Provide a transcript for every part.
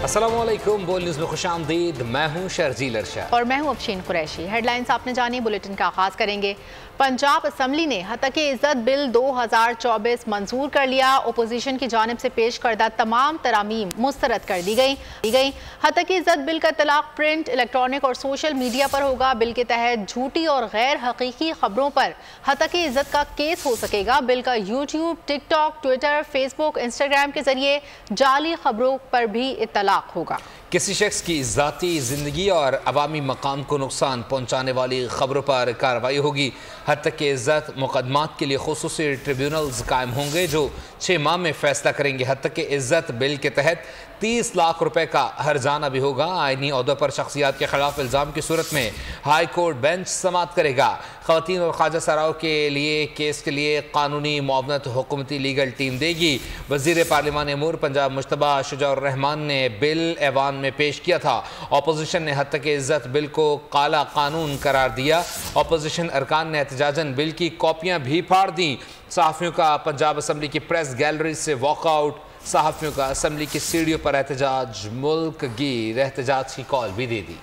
अस्सलामुअलैकुम, बोल न्यूज़ में खुशामदीद। मैं हूं शर्जील अरशद और मैं हूं अफशीन कुरैशी। हेडलाइंस आपने जानी, बुलेटिन का आगाज करेंगे। पंजाब असम्बली ने हतके इज्जत बिल 2024 मंजूर कर लिया। ओपोजिशन की जानिब से पेश करदा तमाम तरामीम मुस्तरद कर दी गई। हतके इज्जत बिल का इतलाक प्रिंट, इलेक्ट्रॉनिक और सोशल मीडिया पर होगा। बिल के तहत झूठी और गैर हकीकी खबरों पर हतके इज्जत का केस हो सकेगा। बिल का YouTube, TikTok, Twitter, Facebook, Instagram के जरिए जाली खबरों पर भी इतलाक होगा। किसी शख्स की ज़ाती ज़िंदगी और अवामी मकाम को नुकसान पहुँचाने वाली खबरों पर कार्रवाई होगी। हत्तके इज़्ज़त मुकदमात के लिए खुसूसी ट्रिब्यूनल्स कायम होंगे जो 6 माह में फैसला करेंगे। हत्तके इज़्ज़त बिल के तहत 30 लाख रुपए का हर्जाना भी होगा। आईनी ओहदों पर शख्सियात के खिलाफ इल्ज़ाम की सूरत में हाई कोर्ट बेंच समाअत करेगा। ख़वातीन और ख्वाजा सराओं के लिए केस के लिए कानूनी मुआवनत हुकूमती लीगल टीम देगी। वज़ीर पार्लिमानी अमूर पंजाब मुश्तबा शुजाउर रहमान ने बिल ऐवान में पेश किया था। अपोजिशन ने हत्तके इज़्ज़त बिल को काला कानून करार दिया। अपोजिशन अरकान ने एहतजाजन बिल की कॉपियाँ भी फाड़ दी। सहाफ़ियों का पंजाब असम्बली की प्रेस गैलरी से वॉकआउट। सहाफ़ियों का असम्बली की सीढ़ियों पर एहतजाज। मुल्क गिर एहतजाज की कॉल भी दे दी।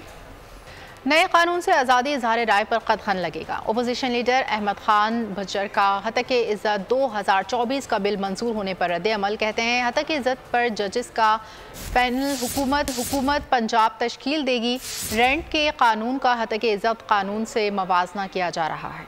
नए कानून से आज़ादी इज़हार राय पर कदगन लगेगा। ओपोजिशन लीडर अहमद खान भज्जर का हतके इज़्ज़त 2024 का बिल मंजूर होने पर रद्द अमल। कहते हैं हतके इज़्ज़त पर जजेस का पैनल हुकूमत पंजाब तश्कील देगी। रेंट के कानून का हतके इज़्ज़त कानून से मवाजना किया जा रहा है।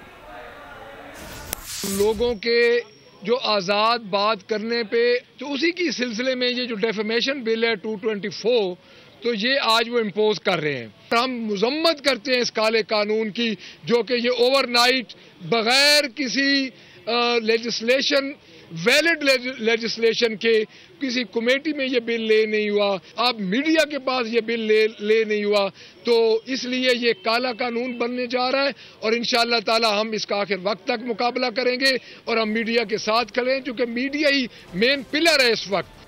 लोगों के जो आज़ाद बात करने पे, तो उसी की सिलसिले में ये जो डेफेमेशन बिल है 224, तो ये आज वो इम्पोज कर रहे हैं। हम मुजम्मत करते हैं इस काले कानून की, जो कि ये ओवरनाइट बगैर किसी लेजिस्लेशन, वैलिड लेजिस्लेशन के किसी कमेटी में ये बिल ले नहीं हुआ। अब मीडिया के पास ये बिल ले नहीं हुआ, तो इसलिए ये काला कानून बनने जा रहा है। और इंशाअल्लाह ताला हम इसका आखिर वक्त तक मुकाबला करेंगे और हम मीडिया के साथ खड़े हैं, क्योंकि मीडिया ही मेन पिलर है इस वक्त।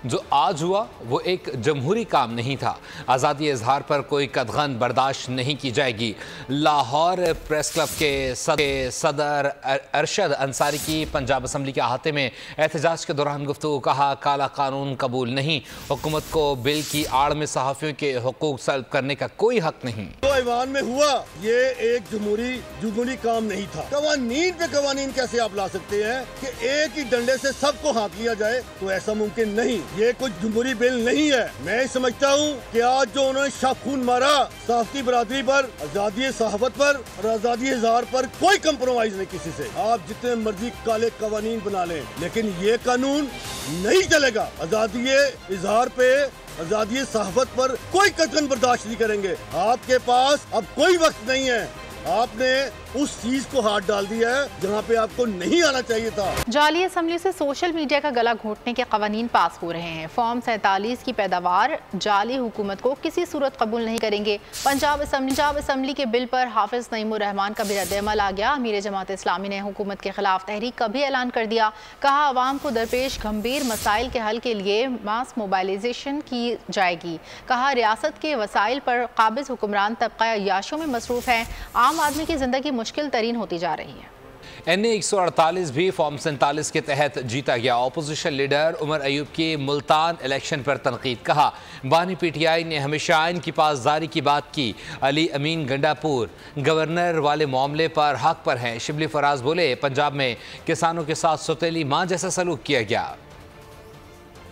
जो आज हुआ वो एक जमहूरी काम नहीं था। आज़ादी इजहार पर कोई कदगन बर्दाश्त नहीं की जाएगी। लाहौर प्रेस क्लब के सदर अरशद अंसारी की पंजाब असम्बली के अहाते में एहतजाज के दौरान गुफ्तगू। कहा काला कानून कबूल नहीं। हुकूमत को बिल की आड़ में सहाफ़ियों के हुकूक सल्ब करने का कोई हक नहीं। तो ऐवान में हुआ ये एक जमहूरी काम नहीं था। कवानीन पे कवानीन कैसे आप ला सकते हैं कि एक ही डंडे से सबको हाँक लिया जाए? तो ऐसा मुमकिन नहीं। ये कुछ जमहूरी बिल नहीं है। मैं समझता हूँ कि आज जो उन्होंने शाखून मारा सहाफ़ती बरादरी पर, आज़ादी सहाफ़त पर और आज़ादी इज़हार पर कोई कंप्रोमाइज नहीं किसी से। आप जितने मर्जी काले कवानीन बना लें, लेकिन ये कानून नहीं चलेगा। आज़ादी इज़हार पे, आज़ादी सहाफ़त पर कोई कतन बर्दाश्त नहीं करेंगे। आपके पास अब कोई वक्त नहीं है। आपने उस चीज को हाथ डाल दिया है जहाँ पे आपको नहीं आना चाहिए था। जाली असम्बली से सोशल मीडिया का गला घोंटने के कवानीन पास हो रहे हैं। फॉर्म 47 की पैदावार जाली हुकूमत को किसी सूरत कबूल नहीं करेंगे। पंजाब असम्बली के बिल पर हाफिज नईमुर रहमान का भी रद्द-ए-अमल आ गया। अमीर जमात इस्लामी ने हुकूमत के खिलाफ तहरीक का भी ऐलान कर दिया। कहा अवाम को दरपेश गंभीर मसाइल के हल के लिए मास मोबाइलाइजेशन की जाएगी। कहा रियासत के वसाइल पर काबिज हुक्मरान तबका याशों में मसरूफ है। आम आदमी की जिंदगी मुश्किल तरीन होती जा रही है। NA 148 भी फॉर्म 47 के तहत जीता गया। अपोजिशन लीडर उमर अयूब की मुल्तान इलेक्शन पर तनकीद। कहा बानी PTI ने हमेशा आइन की पासदारी की बात की। अली अमीन गंडापुर गवर्नर वाले मामले पर हक पर हैं। शिबली फराज बोले पंजाब में किसानों के साथ सौतेली माँ जैसा सलूक किया गया।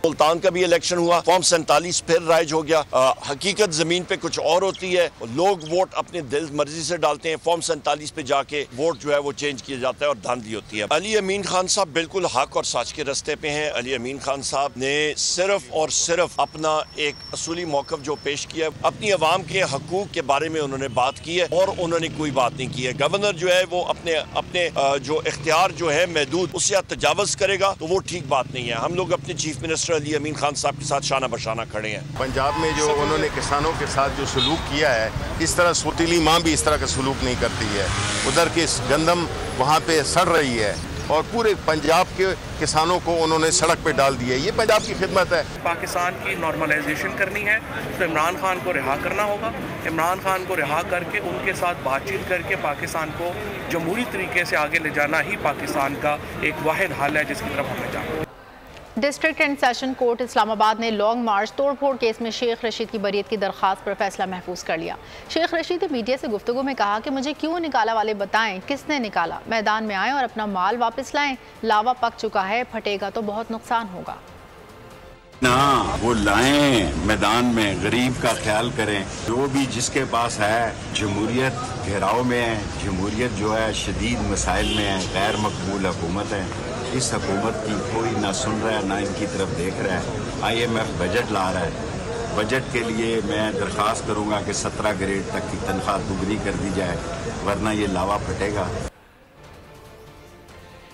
मुल्तान का भी इलेक्शन हुआ, फॉर्म 47 फिर राइज हो गया। हकीकत जमीन पे कुछ और होती है। लोग वोट अपने दिल मर्जी से डालते हैं। फॉर्म 47 पे जाके वोट जो है वो चेंज किया जाता है और धांधली होती है। अली अमीन खान साहब बिल्कुल हक और सच के रास्ते पे हैं। अली अमीन खान साहब ने सिर्फ और सिर्फ अपना एक असूली मौक़िफ़ जो पेश किया है, अपनी आवाम के हकूक के बारे में उन्होंने बात की है और उन्होंने कोई बात नहीं की है। गवर्नर जो है वो अपने जो इख्तियार जो है महदूद, उससे तजावज़ करेगा तो वो ठीक बात नहीं है। हम लोग अपने चीफ मिनिस्टर अली अमीन खान साहब के साथ शाना बशाना खड़े हैं। पंजाब में जो उन्होंने किसानों के साथ जो सलूक किया है, इस तरह सौतीली माँ भी इस तरह का सलूक नहीं करती है। उधर की गंदम वहाँ पे सड़ रही है और पूरे पंजाब के किसानों को उन्होंने सड़क पे डाल दिया। ये पंजाब की खिदमत है। पाकिस्तान की नॉर्मलाइजेशन करनी है तो इमरान खान को रिहा करना होगा। इमरान खान को रिहा करके उनके साथ बातचीत करके पाकिस्तान को जमहूरी तरीके से आगे ले जाना ही पाकिस्तान का एक वाहिद हल है जिसकी तरफ हमें जाना है। District and session court Islamabad ने लॉन्ग मार्च तोड़फोड़ केस में शेख रशीद की बरीयत की दरख्वास्त पर फैसला महफूज कर लिया। शेख रशीद ने मीडिया से गुफ्तगू में कहा कि मुझे क्यों निकाला वाले बताएं, किसने निकाला, मैदान में आएं और अपना माल वापस लाएं। लावा पक चुका है, फटेगा तो बहुत नुकसान होगा ना, वो लाएं मैदान में, गरीब का ख्याल करें। जो भी जिसके पास है, जमहूरियत घेराव में है, जमहूरियत जो है शदीद मसाइल में है, गैर मकबूल हुकूमत है। इस हुकूमत की कोई ना सुन रहा है ना इनकी तरफ देख रहा है। IMF बजट ला रहा है, बजट के लिए मैं दरख्वास्त करूंगा कि 17 ग्रेड तक की तनख्वाह दुगनी कर दी जाए, वरना ये लावा फटेगा।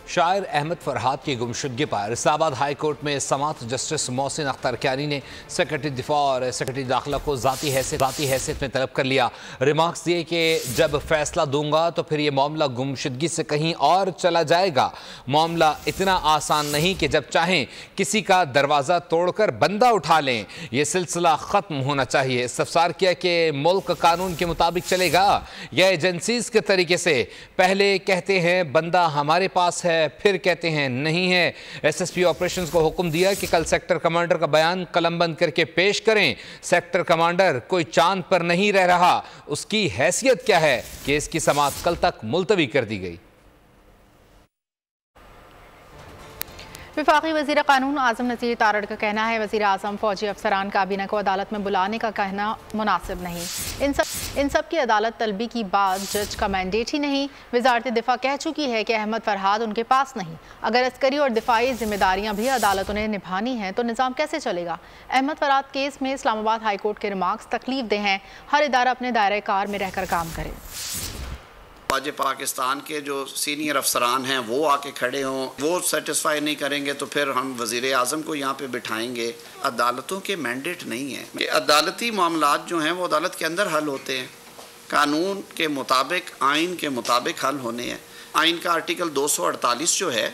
शायर अहमद फरहाद की गुमशुदगी पर इस्लामाबाद हाई कोर्ट में समात जस्टिस मोहसिन अख्तर क्यानी ने सेक्रेटरी दिफा और सेक्रेटरी दाखिला को ज़ाती हैसियत में तलब कर लिया। रिमार्क्स दिए कि जब फैसला दूंगा तो फिर ये मामला गुमशुदगी से कहीं और चला जाएगा। मामला इतना आसान नहीं कि जब चाहें किसी का दरवाज़ा तोड़कर बंदा उठा लें। ये सिलसिला ख़त्म होना चाहिए। इस्तफसार किया कि मुल्क कानून के मुताबिक चलेगा या एजेंसीज़ के तरीके से। पहले कहते हैं बंदा हमारे पास है, फिर कहते हैं नहीं है। SSP ऑपरेशंस को हुक्म दिया कि कल सेक्टर कमांडर का बयान कलमबंद करके पेश करें। सेक्टर कमांडर कोई चांद पर नहीं रह रहा, उसकी हैसियत क्या है कि इसकी समाअत कल तक मुलतवी कर दी गई। वफाकी वज़ीर कानून आज़म नज़ीर तारड़ का कहना है वज़ीर आज़म फौजी अफसरान काबीना को अदालत में बुलाने का कहना मुनासिब नहीं। इन सब की अदालत तलबी की बात जज का मैंडेट ही नहीं। वज़ारत दिफा कह चुकी है कि अहमद फरहाद उनके पास नहीं। अगर अस्करी और दिफाई जिम्मेदारियां भी अदालतों ने निभानी हैं तो निज़ाम कैसे चलेगा। अहमद फरहाद केस में इस्लामाबाद हाई कोर्ट के रिमार्क्स तकलीफ दे हैं। हर इदारा अपने दायरे कार में रहकर काम करे। आज पाकिस्तान के जो सीनियर अफसरान हैं वो आके खड़े हों, वो सेटिस्फाई नहीं करेंगे तो फिर हम वज़ीर आज़म को यहाँ पे बिठाएंगे। अदालतों के मैंडेट नहीं है कि अदालती मामलात जो हैं वो अदालत के अंदर हल होते हैं, कानून के मुताबिक, आइन के मुताबिक हल होने हैं। आइन का आर्टिकल 248 जो है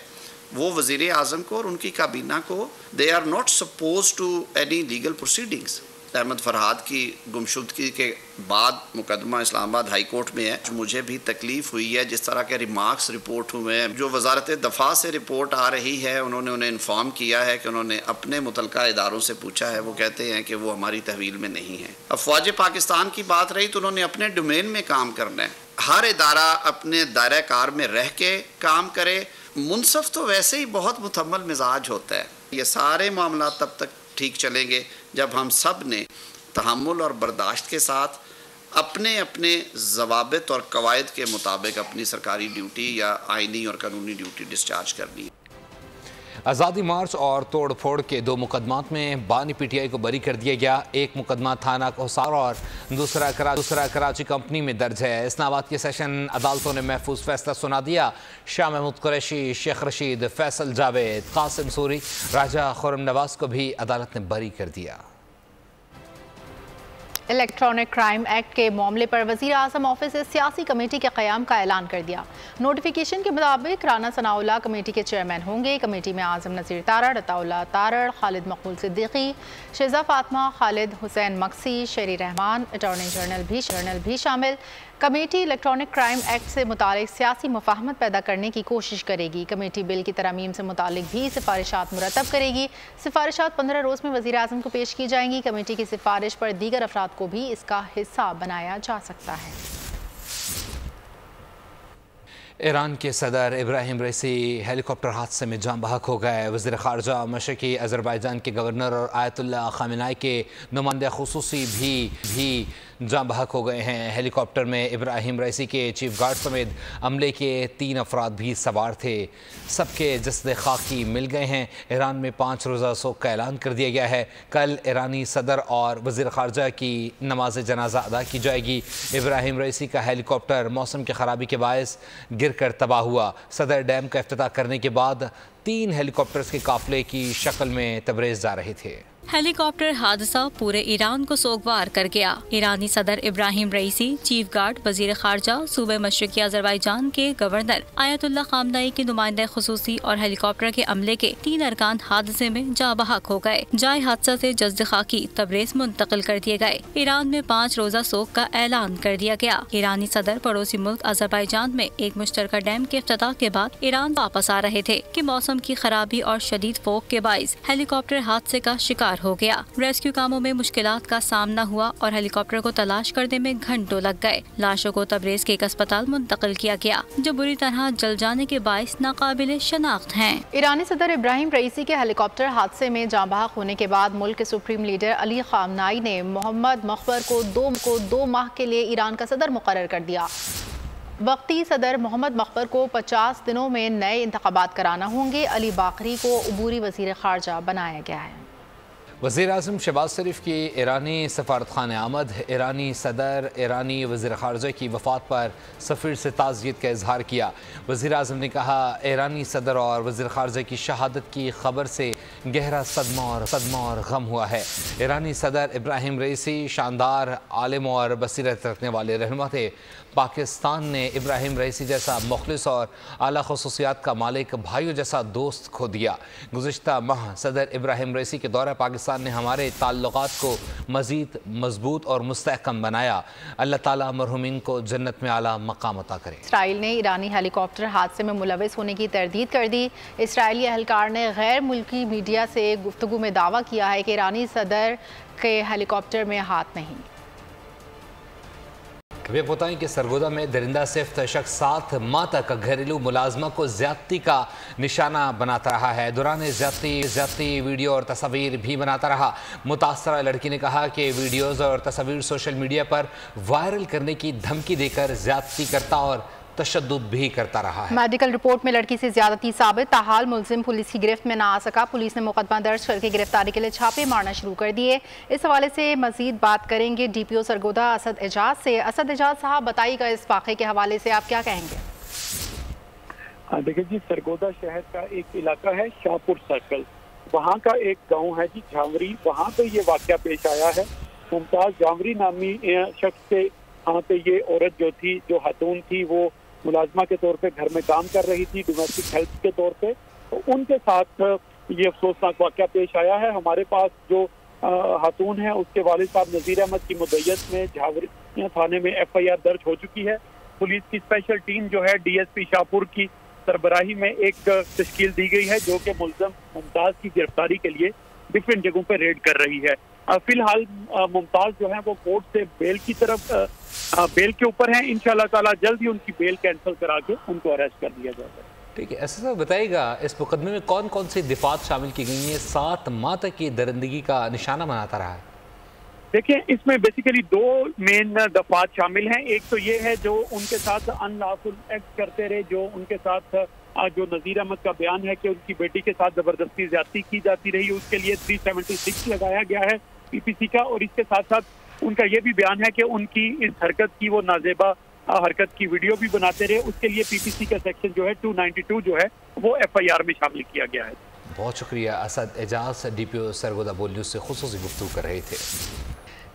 वो वज़ीर आज़म को और उनकी काबीना को, they are not suppose to any legal proceedings. Ahmad Farhad की गुमशुदगी के बाद मुकदमा इस्लामाबाद हाई कोर्ट में है। मुझे भी तकलीफ़ हुई है जिस तरह के रिमार्क्स रिपोर्ट हुए हैं। जो वजारत दफ़ा से रिपोर्ट आ रही है, उन्होंने उन्हें इन्फॉर्म किया है कि उन्होंने अपने मुतलका इदारों से पूछा है, वो कहते हैं कि वो हमारी तहवील में नहीं है। अब फ़ौज पाकिस्तान की बात रही तो उन्होंने अपने डोमेन में काम करना है। हर इदारा अपने दायरा कार में रह के काम करे। मुनसफ तो वैसे ही बहुत मुतहम्मल मिजाज होता है। ये सारे मामला तब तक ठीक चलेंगे जब हम सब ने तहम्मुल और बर्दाश्त के साथ अपने अपने ज़वाबित और कवायद के मुताबिक अपनी सरकारी ड्यूटी या आइनी और कानूनी ड्यूटी डिस्चार्ज करनी है। आज़ादी मार्च और तोड़ फोड़ के 2 मुकदमात में बानी PTI को बरी कर दिया गया। एक मुकदमा थाना कोसार और दूसरा कराची कंपनी में दर्ज है। इस्लामाबाद की सेशन अदालतों ने महफूज फैसला सुना दिया। शाह महमूद कुरैशी, शेख रशीद, फैसल जावेद, कासिम सूरी, राजा खुर्रम नवाज को भी अदालत ने बरी कर दिया। इलेक्ट्रॉनिक क्राइम एक्ट के मामले पर वज़ीर आज़म ऑफिस से सियासी कमेटी के क़याम का ऐलान कर दिया। नोटिफिकेशन के मुताबिक राना सनाउल्लाह कमेटी के चेयरमैन होंगे। कमेटी में आज़म नज़ीर तारड़, अताउल्लाह तारड़, खालिद मकबूल सिद्दीकी, शेजा फातिमा, खालिद हुसैन मक्सी, शेरी रहमान, अटॉर्नी जनरल भी शामिल। कमेटी इलेक्ट्रॉनिक क्राइम एक्ट से मुतालिक सियासी मुफाहमत पैदा करने की कोशिश करेगी। कमेटी बिल की तरमीम से मुतालिक भी सिफारिशात मुरतब करेगी। सिफारिशात 15 रोज़ में वज़ीर आज़म को पेश की जाएंगी। कमेटी की सिफारिश पर दीगर अफराद को भी इसका हिस्सा बनाया जा सकता है। ईरान के सदर इब्राहिम रईसी हेलीकॉप्टर हादसे में जान बहक हो गए। वज़ीर ख़ारजा मशरक़ी अज़रबैजान के गवर्नर और आयतुल्लाह ख़ामेनी के नुमाइंदे ख़ुसूसी भी जान बहक हो गए हैं। हेलीकॉप्टर में इब्राहिम रईसी के चीफ गार्ड समेत अमले के 3 अफराद भी सवार थे। सबके जस्द खाकी मिल गए हैं। ईरान में 5 रोज़ा सोग का ऐलान कर दिया गया है। कल ईरानी सदर और वज़ीर ख़ारजा की नमाज जनाजा अदा की जाएगी। इब्राहिम रईसी का हेलीकॉप्टर मौसम की ख़राबी के बायस गिर कर तबाह हुआ। सदर डैम का इफ्तिताह करने के बाद 3 हेलीकॉप्टर्स के काफ़िले की शक्ल में तबरेज़ जा रहे थे। हेलीकॉप्टर हादसा पूरे ईरान को सोगवार कर गया। ईरानी सदर इब्राहिम रईसी, चीफ गार्ड, वजीर खारजा, सूबे मशरकी अजरबैजान के गवर्नर आयतुल्लाह खामनई के नुमाइंदा खुसूसी और हेलीकॉप्टर के अमले के 3 अरकान हादसे में जा बहक हो गए। जाए हादसा से जज्द खाकी तबरेज़ मुंतकिल कर दिए गए। ईरान में 5 रोजा सोग का ऐलान कर दिया गया। ईरानी सदर पड़ोसी मुल्क अजरबैजान में एक मुश्तरका डैम के इफ्तिताह के बाद ईरान वापस आ रहे थे कि मौसम की खराबी और शदीद फोग के बाइस हेलीकॉप्टर हादसे का शिकार हो गया। रेस्क्यू कामों में मुश्किलात का सामना हुआ और हेलीकॉप्टर को तलाश करने में घंटों लग गए। लाशों को तबरेज़ के एक अस्पताल मुंतकिल किया गया जो बुरी तरह जल जाने के बाइस नाकाबिले शनाख्त हैं। ईरानी सदर इब्राहिम रईसी के हेलीकॉप्टर हादसे में जाँ बहक होने के बाद मुल्क के सुप्रीम लीडर अली खामनाई ने मोहम्मद मखबर को 2 माह के लिए ईरान का सदर मुकर्रर कर दिया। वक्ती सदर मोहम्मद मखबर को 50 दिनों में नए इंतखाबात कराना होंगे। अली बाकरी को अबूरी वजीर खारजा बनाया गया है। वज़ीर आज़म शहबाज शरीफ की ईरानी सफारत खाने आमद, ईरानी सदर ईरानी वज़ीर ख़ारजा की वफ़ात पर सफ़ीर से ताज़ियत का इजहार किया। वज़ीर आज़म ने कहा, ईरानी सदर और वज़ीर ख़ारजा की शहादत की खबर से गहरा सदमा और गम हुआ है। ईरानी सदर इब्राहिम रईसी शानदार आलिम और बसीरत रखने वाले रहनुमा थे। पाकिस्तान ने इब्राहिम रईसी जैसा मुखलिस और आला खुसूसियात का मालिक, भाइयों जैसा दोस्त खो दिया। गुज़िश्ता माह सदर इब्राहिम रईसी के दौरे पाकिस्तान ने हमारे ताल्लुकात को मज़ीद मजबूत और मुस्तहकम बनाया। अल्लाह ताला मरहुमीन को जन्नत में आला मकाम अता करे। इसराइल ने ईरानी हेलीकॉप्टर हादसे में मुलविस होने की तरदीद कर दी। इसराइली एहलकार ने गैर मुल्की मीडिया से गुफ्तगू में दावा किया है कि ईरानी सदर के हेलीकॉप्टर में हाथ नहीं। वे बताएं कि सरगोदा में दरिंदा सिफ्त शख्स 7 माह तक घरेलू मुलाजमा को ज्यादती का निशाना बनाता रहा है। दौरान ज्यादती वीडियो और तस्वीर भी बनाता रहा। मुतासरा लड़की ने कहा कि वीडियोज़ और तस्वीर सोशल मीडिया पर वायरल करने की धमकी देकर ज्यादती करता और तशद्दुद भी करता रहा है। मेडिकल रिपोर्ट में लड़की से ज्यादती साबित, ताहाल मुलजिम पुलिस की गिरफ्त में ना आ सका। पुलिस ने मुकदमा दर्ज करके गिरफ्तारी के लिए छापे मारना शुरू कर दिए। इस हवाले से मजीद बात करेंगे DPO सरगोदा असद एजाज से। असद एजाज साहब, बताइएगा इस वाक़े के हवाले से आप क्या कहेंगे? देखिए जी, सरगोदा शहर का एक इलाका है शाहपुर सर्कल, वहाँ का एक गाँव है जी झांवरी, वहाँ पे ये वाक़या पेश आया है। मुमताज झांवरी नामी शख्स से यहाँ पे ये औरत जो थी, जो खातून थी, वो मुलाजमा के तौर पे घर में काम कर रही थी, डोमेस्टिक हेल्प के तौर पे। तो उनके साथ ये अफसोसनाक वाक़या पेश आया है। हमारे पास जो खातून है, उसके वालिद साहब नज़ीर अहमद की मुद्दत में झावरी थाने में FIR दर्ज हो चुकी है। पुलिस की स्पेशल टीम जो है DSP शाहपुर की सरबराही में एक तश्कील दी गई है, जो कि मुल्ज़म मुमताज़ की गिरफ्तारी के लिए डिफरेंट जगहों पर रेड कर रही है। फिलहाल मुमताज़ जो है वो कोर्ट से बेल की तरफ बेल के ऊपर है। इंशाल्लाह ताला जल्द ही उनकी बेल कैंसिल करा के उनको अरेस्ट कर दिया जाएगा। ठीक है, ऐसा सर बताइएगा, इस मुकदमे में कौन कौन सी दिफात शामिल की गई हैं? 7 माह तक की दरिंदगी का निशाना बनाता रहा है। देखिए, इसमें बेसिकली 2 मेन दफात शामिल हैं। एक तो ये है जो उनके साथ अनलॉफुल एक्ट करते रहे, जो उनके साथ जो नज़ीर अहमद का बयान है कि उनकी बेटी के साथ जबरदस्ती ज्यादती की जाती रही, उसके लिए 376 लगाया गया है PPC का। और इसके साथ साथ उनका ये भी बयान है कि उनकी इस हरकत की, वो नाजेबा हरकत की वीडियो भी बनाते रहे, उसके लिए PPC का सेक्शन जो है 292 जो है वो FIR में शामिल किया गया है। बहुत शुक्रिया। असद एजाज DPO सरगोदा बोल न्यूज़ से खुसूसी गुफ्तगू कर रहे थे।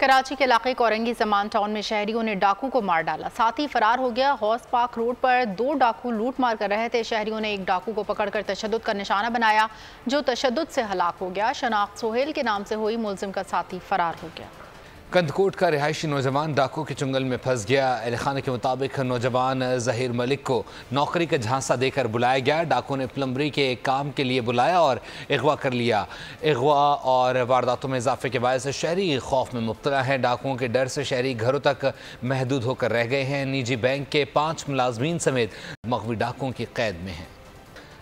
कराची के इलाके कोरंगी जमान टाउन में शहरियों ने डाकू को मार डाला, साथ ही फरार हो गया। हौस पाक रोड पर 2 डाकू लूट मार कर रहे थे। शहरियों ने एक डाकू को पकड़कर तशद्दुद का निशाना बनाया, जो तशद्दुद से हलाक हो गया। शनाख्त सोहेल के नाम से हुई, मुलजिम का साथी फरार हो गया। कंदकोट का रिहायशी नौजवान डाकू के चुंगल में फंस गया। अहल खाने के मुताबिक नौजवान ज़हीर मलिक को नौकरी का झांसा देकर बुलाया गया। डाकू ने प्लम्बरी के काम के लिए बुलाया और अगवा कर लिया। अगवा और वारदातों में इजाफे के बायस शहरी खौफ में मुब्तला हैं। डाकुओं के डर से शहरी घरों तक महदूद होकर रह गए हैं। निजी बैंक के 5 मुलाजमीन समेत मगवी डाकुओं की कैद में हैं।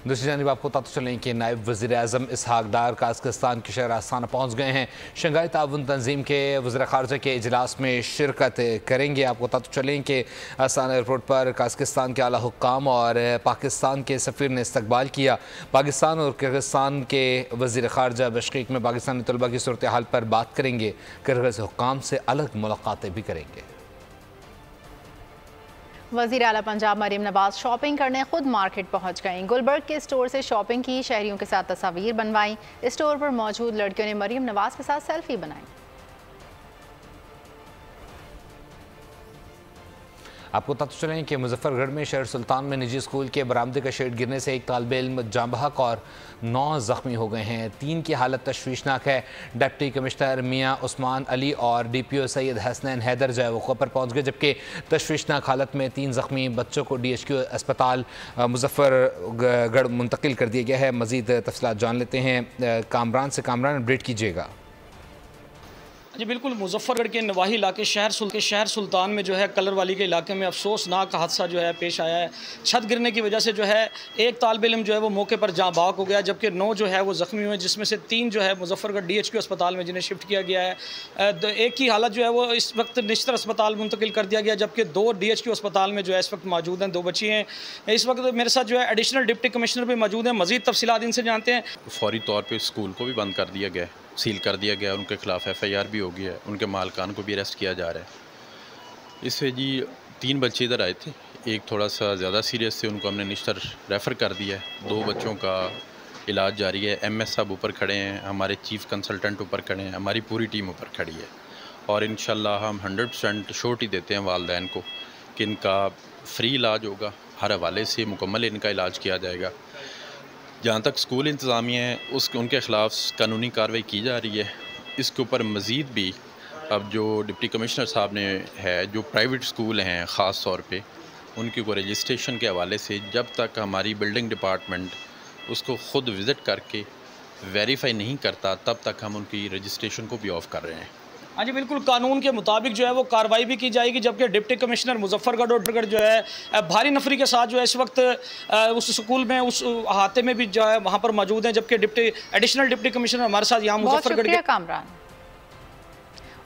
दूसरी जानिब आपको बताते चलें कि नायब वज़ीर आज़म इसहाक डार काज़किस्तान के शहर आस्ताना पहुँच गए हैं। शंघाई ताउन तंजीम के वज़ीर ख़ारजा के इजलास में शिरकत करेंगे। आपको बताते चलें कि आस्ताना एयरपोर्ट पर काज़किस्तान के आला हुक्काम और पाकिस्तान के सफ़ीर ने इस्तकबाल किया। पाकिस्तान और किर्गिस्तान के वज़ीर ख़ारजा बिश्केक में पाकिस्तानी तलबा की सूरत हाल पर बात करेंगे। किर्गिज़ हुक्काम से अलग मुलाकातें भी करेंगे। वज़ीर आला पंजाब मरीम नवाज शॉपिंग करने खुद मार्केट पहुंच गईं। गुलबर्ग के स्टोर से शॉपिंग की, शहरियों के साथ तस्वीर बनवाई। स्टोर पर मौजूद लड़कियों ने मरीम नवाज के साथ सेल्फी बनाई। आपको पता चलें कि मुजफ्फरगढ़ में शहर सुल्तान में निजी स्कूल के बरामदे का शेड गिरने से एक तालिबे इल्म जाँ बहक और 9 ज़ख्मी हो गए हैं। 3 की हालत तशवीशनाक है। डिप्टी कमिश्नर मियाँ उस्मान अली और DPO सैयद हसनैन हैदर जो है वो खबर पहुँच गए, जबकि तशवीशनाक हालत में 3 ज़ख्मी बच्चों को DHQ अस्पताल मुजफ्फरगढ़ मुंतकिल कर दिया गया है। मज़ीद तफसीलात जान लेते हैं कामरान से। कामरान, अपडेट कीजिएगा। जी बिल्कुल, मुजफ्फरगढ़ के नवाही इलाके शहर सुल्तान में जो है कलर वाली के इलाके में अफसोसनाक हादसा जो है पेश आया है। छत गिरने की वजह से जो है एक तालिबे इल्म जो है वो मौके पर जाँ बाक हो गया, जबकि 9 जो है वो ज़ख्मी हुए, जिसमें से 3 जो है मुजफ्फरगढ़ DHQ अस्पताल में जिन्हें शिफ्ट किया गया है। एक की हालत जो है वो इस वक्त निश्तर अस्पताल मुंतकिल कर दिया गया, जबकि 2 DHQ अस्पताल में जो है इस वक्त मौजूद हैं। 2 बच्ची हैं। इस वक्त मेरे साथ जो है एडिशनल डिप्टी कमिश्नर भी मौजूद हैं। मज़ीद तफसीलात इनसे जानते हैं। फौरी तौर पर स्कूल को भी बंद कर दिया गया, सील कर दिया गया, उनके खिलाफ FIR भी हो गई है, उनके मालकान को भी अरेस्ट किया जा रहा है। इससे जी 3 बच्चे इधर आए थे, एक थोड़ा सा ज़्यादा सीरियस थे, उनको हमने निश्तर रेफ़र कर दिया है। 2 बच्चों का इलाज जारी है। MS साहब ऊपर खड़े हैं, हमारे चीफ़ कंसल्टेंट ऊपर खड़े हैं, हमारी पूरी टीम ऊपर खड़ी है और इंशाल्लाह हम 100% श्योरिटी देते हैं वालिदैन को कि इनका फ्री इलाज होगा, हर हवाले से मुकम्मल इनका इलाज किया जाएगा। जहाँ तक स्कूल इंतज़ामिया है उनके ख़िलाफ़ कानूनी कार्रवाई की जा रही है। इसके ऊपर मज़ीद भी अब जो डिप्टी कमिश्नर साहब ने है, जो प्राइवेट स्कूल हैं ख़ास तौर पे, उनके को रजिस्ट्रेशन के हवाले से जब तक हमारी बिल्डिंग डिपार्टमेंट उसको ख़ुद विज़िट करके वेरीफाई नहीं करता तब तक हम उनकी रजिस्ट्रेशन को भी ऑफ़ कर रहे हैं। हाँ जी बिल्कुल, कानून के मुताबिक जो है वो कार्रवाई भी की जाएगी, जबकि डिप्टी कमिश्नर मुजफ्फरगढ़ और जो है भारी नफरी के साथ जो है इस वक्त उस स्कूल में उस अहाते में भी जो है वहाँ पर मौजूद हैं, जबकि एडिशनल डिप्टी कमिश्नर हमारे साथ यहाँ मुजफ्फरगढ़ के। कामरान,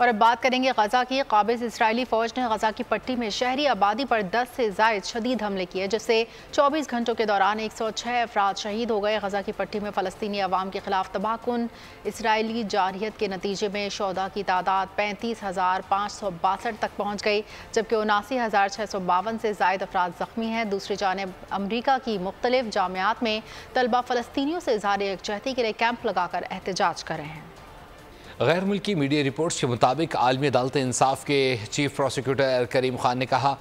और अब बात करेंगे गजा की। काबिज इजरायली फ़ौज ने गजा की पट्टी में शहरी आबादी पर 10 से ज़ायद शदीद हमले किए, जिससे 24 घंटों के दौरान 106 अफराद शहीद हो गए। गजा की पट्टी में फ़लस्तीनी अवाम के खिलाफ तबाहकुन इसराइली जारहियत के नतीजे में शोदा की तादाद 35,562 तक पहुँच गई, जबकि 79,652 से ज़ायद अफराद ज़ख्मी हैं। दूसरी जानिब अमरीका की मुख्तलिफ जामियात में तलबा फ़लस्तीनियों से इज़हार यकजहती के लिए कैंप लगाकर एहतजाज कर रहे हैं। गैर मुल्की मीडिया रिपोर्ट्स के मुताबिक आलमी अदालत इंसाफ के चीफ प्रोसिक्यूटर करीम खान ने कहा,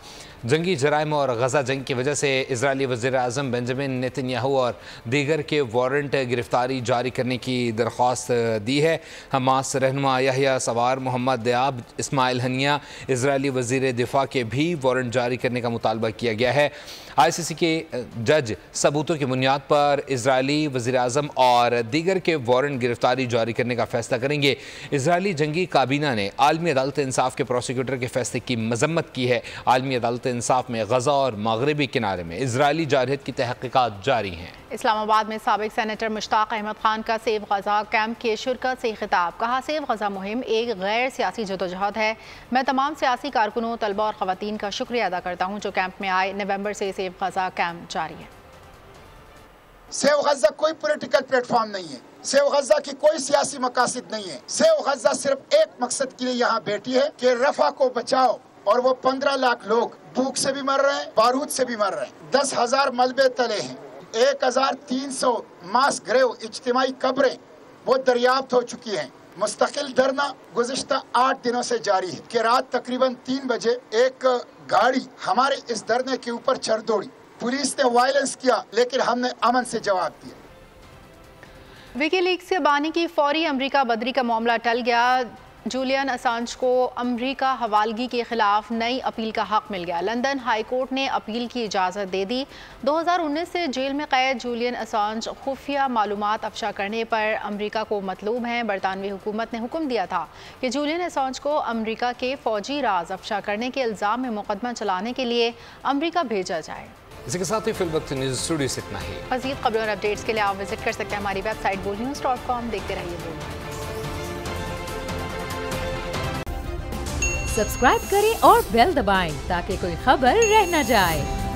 जंगी जराइम और गजा जंग की वजह से इजरायली वज़ीर आज़म बेंजामिन नेतन्याहू और दीगर के वारंट गिरफ्तारी जारी करने की दरख्वास्त दी है। हमास रहनुमा याहिया सवार, मोहम्मद दयाब, इस्माइल हनिया, इजरायली वज़ीर दिफा के भी वारंट जारी करने का मुतालबा किया गया है। ICC के जज सबूतों की बुनियाद पर इजरायली वज़ीर आज़म और दीगर के वारंट गिरफ्तारी जारी करने का फैसला करेंगे। इजरायली जंगी काबीना ने आलमी अदालत इंसाफ के प्रोसिक्यूटर के फैसले की मजम्मत की है। आलमी अदालत इंसाफ में गजा और मगरबी किनारे में इजरायली जारहियत की तहकीकात जारी हैं। इस्लामाबाद में साबिक सेनेटर मुश्ताक अहमद खान का सेव गजा कैंप की शिरकत से खिताब। कहा, सेव गजा मुहिम एक गैर सियासी जदोजहद है। मैं तमाम सियासी कारकुनों, तलबा और खवातीन का शुक्रिया अदा करता हूँ जो कैंप में आए। नवंबर से सेव गजा कैंप जारी है। सेव गजा कोई पॉलिटिकल प्लेटफॉर्म नहीं है, सेव गजा की कोई सियासी मकासद नहीं है। सेव गजा सिर्फ एक मकसद के लिए यहाँ बैठी है कि रफा को बचाओ, और वो 15 लाख लोग भूख से भी मर रहे हैं, बारूद से भी मर रहे हैं। 10,000 मलबे तले हैं, 1,300 मास ग्रेव इज्तिमाई कब्रें वो दरियाफ्त हो चुकी हैं। मुस्तकिल धरना गुज़िश्ता 8 दिनों से जारी है कि रात तकरीबन 3 बजे एक गाड़ी हमारे इस धरने के ऊपर चढ़ दौड़ी। पुलिस ने वायलेंस किया, लेकिन हमने अमन से जवाब दिया। विकीलीक्स के बानी की फौरी अमरीका बदरी का मामला टल गया। जूलियन असांज को अमरीका हवालगी के खिलाफ नई अपील का हक मिल गया। लंदन हाई कोर्ट ने अपील की इजाज़त दे दी। 2019 से जेल में कैद जूलियन असांज खुफिया मालूमात अफशा करने पर अमरीका को मतलूब हैं। बरतानवी हुकूमत ने हुक्म दिया था कि जूलियन असांज को अमरीका के फौजी राज अफशा करने के इल्ज़ाम में मुकदमा चलाने के लिए अमरीका भेजा जाए। इसी के साथ ही फिल वक्त न्यूज़ स्टूडियो से इतना ही। मज़ीद खबरों और अपडेट्स के लिए आप विजिट कर सकते हैं हमारी वेबसाइट boldnews.com। देखते रहिए बोल्ड। सब्सक्राइब करें और बेल दबाएं ताकि कोई खबर रह न जाए।